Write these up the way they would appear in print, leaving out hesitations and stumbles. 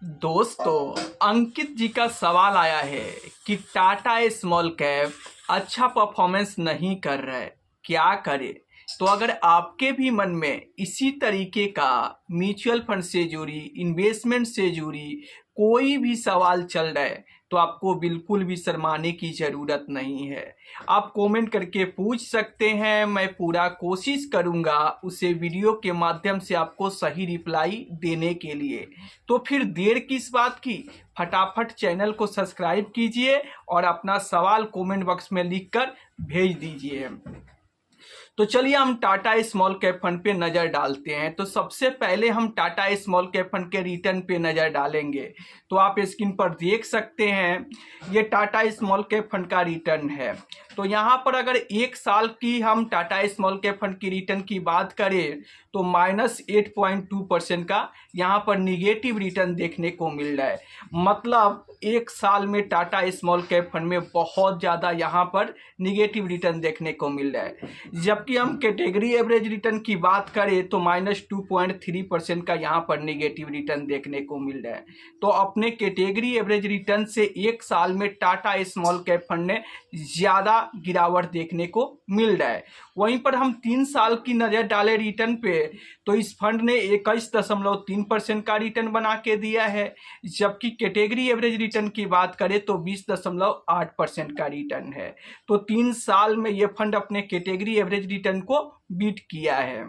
दोस्तों, अंकित जी का सवाल आया है कि टाटा स्मॉल कैप अच्छा परफॉर्मेंस नहीं कर रहा है, क्या करे। तो अगर आपके भी मन में इसी तरीके का म्यूचुअल फंड से जुड़ी, इन्वेस्टमेंट से जुड़ी कोई भी सवाल चल रहा है तो आपको बिल्कुल भी शर्माने की ज़रूरत नहीं है। आप कमेंट करके पूछ सकते हैं, मैं पूरा कोशिश करूंगा उसे वीडियो के माध्यम से आपको सही रिप्लाई देने के लिए। तो फिर देर किस बात की, फटाफट चैनल को सब्सक्राइब कीजिए और अपना सवाल कमेंट बॉक्स में लिखकर भेज दीजिए। तो चलिए हम टाटा स्मॉल कैप फंड पे नज़र डालते हैं। तो सबसे पहले हम टाटा स्मॉल कैप फंड के रिटर्न पे नज़र डालेंगे। तो आप स्क्रीन पर देख सकते हैं, ये टाटा स्मॉल कैप फंड का रिटर्न है। तो यहाँ पर अगर एक साल की हम टाटा स्मॉल कैप फंड की रिटर्न की बात करें तो -8.2% का यहाँ पर निगेटिव रिटर्न देखने को मिल रहा है। मतलब एक साल में टाटा स्मॉल कैप फंड में बहुत ज़्यादा यहाँ पर निगेटिव रिटर्न देखने को मिल रहा है। जबकि हम कैटेगरी एवरेज रिटर्न की बात करें तो -2.3% का यहाँ पर निगेटिव रिटर्न देखने को मिल रहा है। तो अपने कैटेगरी एवरेज रिटर्न से एक साल में टाटा स्मॉल कैप फंड ने ज़्यादा गिरावट देखने को मिल रहा है। वहीं पर हम 3 साल की नज़र डालें रिटर्न पे तो इस फंड ने 21.3% का रिटर्न बना के दिया है। जबकि कैटेगरी एवरेज रिटर्न की बात करें तो 20.8% का रिटर्न है। तो 3 साल में ये फंड अपने कैटेगरी एवरेज रिटर्न को बीट किया है।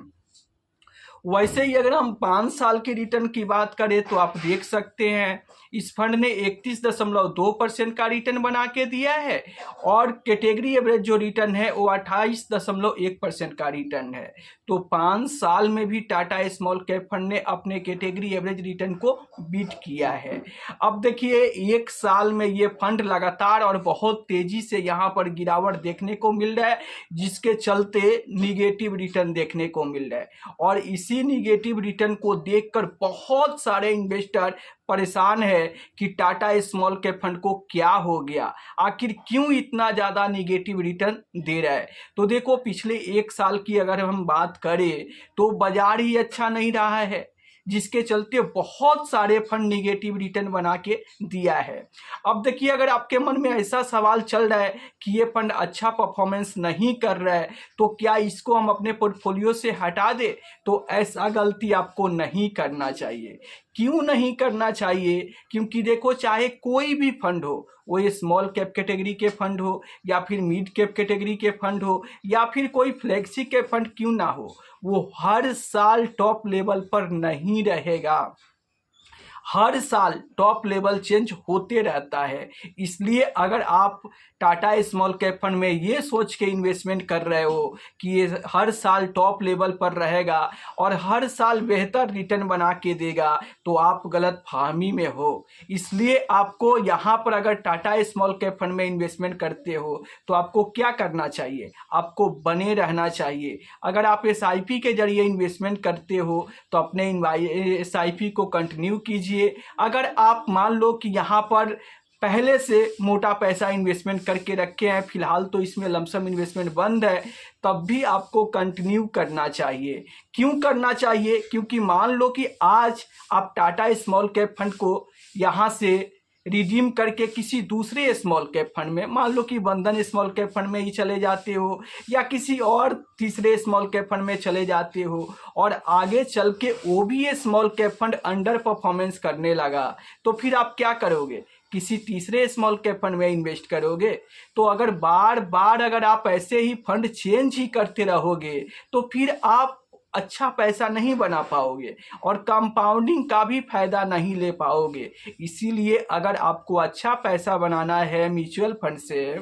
वैसे ही अगर हम 5 साल के रिटर्न की बात करें तो आप देख सकते हैं इस फंड ने 31.2% का रिटर्न बना के दिया है और कैटेगरी एवरेज जो रिटर्न है वो 28.1% का रिटर्न है। तो 5 साल में भी टाटा स्मॉल कैप फंड ने अपने कैटेगरी एवरेज रिटर्न को बीट किया है। अब देखिए एक साल में ये फंड लगातार और बहुत तेजी से यहाँ पर गिरावट देखने को मिल रहा है, जिसके चलते निगेटिव रिटर्न देखने को मिल रहा है। और इसी निगेटिव रिटर्न को देखकर बहुत सारे इन्वेस्टर परेशान है कि टाटा स्मॉल कैप फंड को क्या हो गया, आखिर क्यों इतना ज़्यादा निगेटिव रिटर्न दे रहा है। तो देखो पिछले एक साल की अगर हम बात करें तो बाजार ही अच्छा नहीं रहा है, जिसके चलते बहुत सारे फंड निगेटिव रिटर्न बना के दिया है। अब देखिए अगर आपके मन में ऐसा सवाल चल रहा है कि ये फंड अच्छा परफॉर्मेंस नहीं कर रहा है तो क्या इसको हम अपने पोर्टफोलियो से हटा दें, तो ऐसा गलती आपको नहीं करना चाहिए। क्यों नहीं करना चाहिए? क्योंकि देखो चाहे कोई भी फंड हो, वो ये स्मॉल कैप कैटेगरी के फंड हो या फिर मिड कैप कैटेगरी के फंड हो या फिर कोई फ्लेक्सी कैप फंड क्यों ना हो, वो हर साल टॉप लेवल पर नहीं रहेगा। हर साल टॉप लेवल चेंज होते रहता है। इसलिए अगर आप टाटा स्मॉल कैप फंड में ये सोच के इन्वेस्टमेंट कर रहे हो कि ये हर साल टॉप लेवल पर रहेगा और हर साल बेहतर रिटर्न बना के देगा, तो आप गलत फहमी में हो। इसलिए आपको यहाँ पर अगर टाटा स्मॉल कैप फंड में इन्वेस्टमेंट करते हो तो आपको क्या करना चाहिए, आपको बने रहना चाहिए। अगर आप SIP के जरिए इन्वेस्टमेंट करते हो तो अपने SIP को कंटिन्यू कीजिए। अगर आप मान लो कि यहाँ पर पहले से मोटा पैसा इन्वेस्टमेंट करके रखे हैं, फिलहाल तो इसमें लमसम इन्वेस्टमेंट बंद है, तब भी आपको कंटिन्यू करना चाहिए। क्यों करना चाहिए? क्योंकि मान लो कि आज आप टाटा स्मॉल कैप फंड को यहाँ से रिडीम करके किसी दूसरे स्मॉल कैप फंड में, मान लो कि बंधन स्मॉल कैप फंड में ही चले जाते हो या किसी और तीसरे स्मॉल कैप फंड में चले जाते हो और आगे चल के वो भी ये small cap fund under performance करने लगा, तो फिर आप क्या करोगे? किसी तीसरे स्मॉल कैप फंड में इन्वेस्ट करोगे। तो अगर बार बार अगर आप ऐसे ही फंड चेंज ही करते रहोगे तो फिर आप अच्छा पैसा नहीं बना पाओगे और कंपाउंडिंग का भी फायदा नहीं ले पाओगे। इसीलिए अगर आपको अच्छा पैसा बनाना है म्यूचुअल फंड से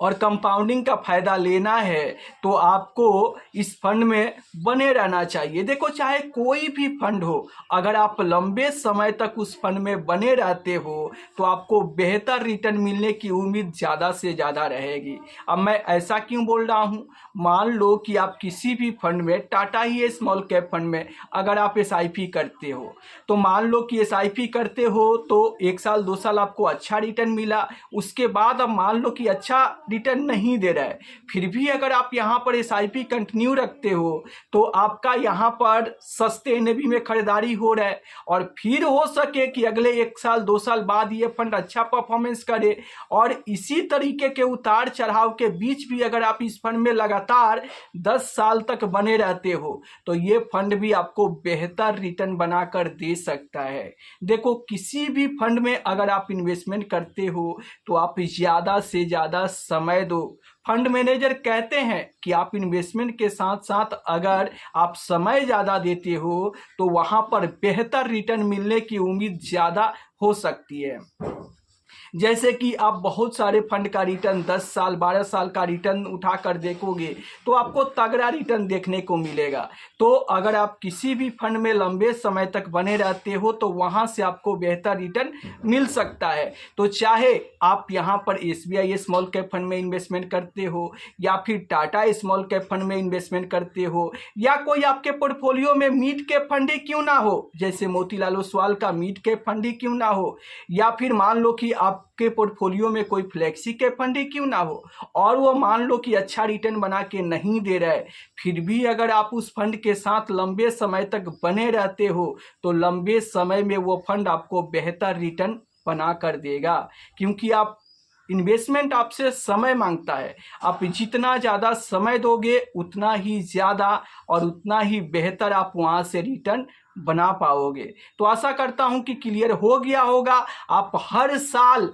और कंपाउंडिंग का फायदा लेना है तो आपको इस फंड में बने रहना चाहिए। देखो चाहे कोई भी फंड हो, अगर आप लंबे समय तक उस फंड में बने रहते हो तो आपको बेहतर रिटर्न मिलने की उम्मीद ज़्यादा से ज़्यादा रहेगी। अब मैं ऐसा क्यों बोल रहा हूँ, मान लो कि आप किसी भी फंड में, टाटा ही स्मॉल कैप फंड में अगर आप SIP करते हो तो मान लो कि SIP करते हो तो 1 साल 2 साल आपको अच्छा रिटर्न मिला, उसके बाद अब मान लो कि अच्छा रिटर्न नहीं दे रहा है, फिर भी अगर आप यहाँ पर SIP कंटिन्यू रखते हो तो आपका यहाँ पर सस्ते NAV में खरीदारी हो रहा है, और फिर हो सके कि अगले 1 साल 2 साल बाद ये फंड अच्छा परफॉर्मेंस करे, और इसी तरीके के उतार चढ़ाव के बीच भी अगर आप इस फंड में लगातार 10 साल तक बने रहते हो तो ये फंड भी आपको बेहतर रिटर्न बनाकर दे सकता है। देखो, किसी भी फंड में अगर आप इन्वेस्टमेंट करते हो तो आप ज़्यादा से ज़्यादा समय दो। फंड मैनेजर कहते हैं कि आप इन्वेस्टमेंट के साथ साथ अगर आप समय ज़्यादा देते हो तो वहाँ पर बेहतर रिटर्न मिलने की उम्मीद ज़्यादा हो सकती है। जैसे कि आप बहुत सारे फंड का रिटर्न 10 साल 12 साल का रिटर्न उठाकर देखोगे तो आपको तगड़ा रिटर्न देखने को मिलेगा। तो अगर आप किसी भी फंड में लंबे समय तक बने रहते हो तो वहां से आपको बेहतर रिटर्न मिल सकता है। तो चाहे आप यहां पर SBI स्मॉल कैप फंड में इन्वेस्टमेंट करते हो, या फिर टाटा स्मॉल कैप फंड में इन्वेस्टमेंट करते हो, या कोई आपके पोर्टफोलियो में मिड कैप फंड ही क्यों ना हो, जैसे मोतीलाल ओसवाल का मिड कैप फंड ही क्यों ना हो, या फिर मान लो कि आपके पोर्टफोलियो में कोई फ्लेक्सी कैप फंड ही क्यों ना हो, और वो मान लो कि अच्छा रिटर्न बना के नहीं दे रहा है, फिर भी अगर आप उस फंड के साथ लंबे समय तक बने रहते हो तो लंबे समय में वो फंड आपको बेहतर रिटर्न बना कर देगा। क्योंकि आप इन्वेस्टमेंट आपसे समय मांगता है, आप जितना ज़्यादा समय दोगे उतना ही ज़्यादा और उतना ही बेहतर आप वहाँ से रिटर्न बना पाओगे। तो आशा करता हूँ कि क्लियर हो गया होगा। आप हर साल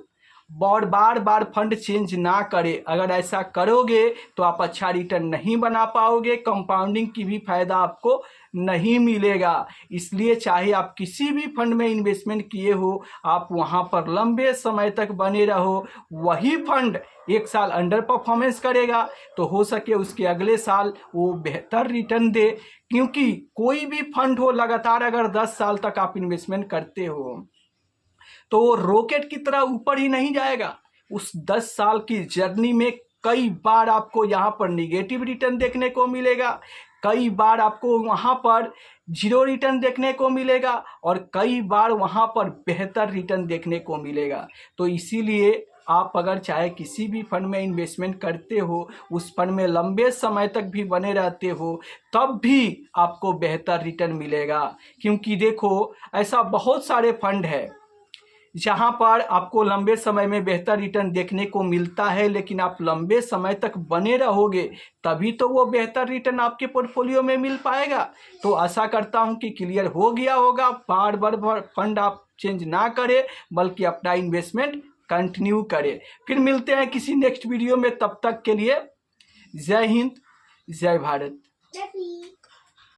और बार बार फंड चेंज ना करें। अगर ऐसा करोगे तो आप अच्छा रिटर्न नहीं बना पाओगे, कंपाउंडिंग की भी फायदा आपको नहीं मिलेगा। इसलिए चाहे आप किसी भी फंड में इन्वेस्टमेंट किए हो, आप वहां पर लंबे समय तक बने रहो। वही फंड 1 साल अंडर परफॉर्मेंस करेगा तो हो सके उसके अगले साल वो बेहतर रिटर्न दे। क्योंकि कोई भी फंड हो, लगातार अगर 10 साल तक आप इन्वेस्टमेंट करते हो तो वो रॉकेट की तरह ऊपर ही नहीं जाएगा। उस 10 साल की जर्नी में कई बार आपको यहाँ पर निगेटिव रिटर्न देखने को मिलेगा, कई बार आपको वहाँ पर 0 रिटर्न देखने को मिलेगा, और कई बार वहाँ पर बेहतर रिटर्न देखने को मिलेगा। तो इसीलिए आप अगर चाहे किसी भी फंड में इन्वेस्टमेंट करते हो, उस फंड में लंबे समय तक भी बने रहते हो, तब भी आपको बेहतर रिटर्न मिलेगा। क्योंकि देखो, ऐसा बहुत सारे फंड है जहां पर आपको लंबे समय में बेहतर रिटर्न देखने को मिलता है, लेकिन आप लंबे समय तक बने रहोगे तभी तो वो बेहतर रिटर्न आपके पोर्टफोलियो में मिल पाएगा। तो आशा करता हूं कि क्लियर हो गया होगा। बार बार फंड आप चेंज ना करें, बल्कि अपना इन्वेस्टमेंट कंटिन्यू करें। फिर मिलते हैं किसी नेक्स्ट वीडियो में, तब तक के लिए जय हिंद, जय भारत।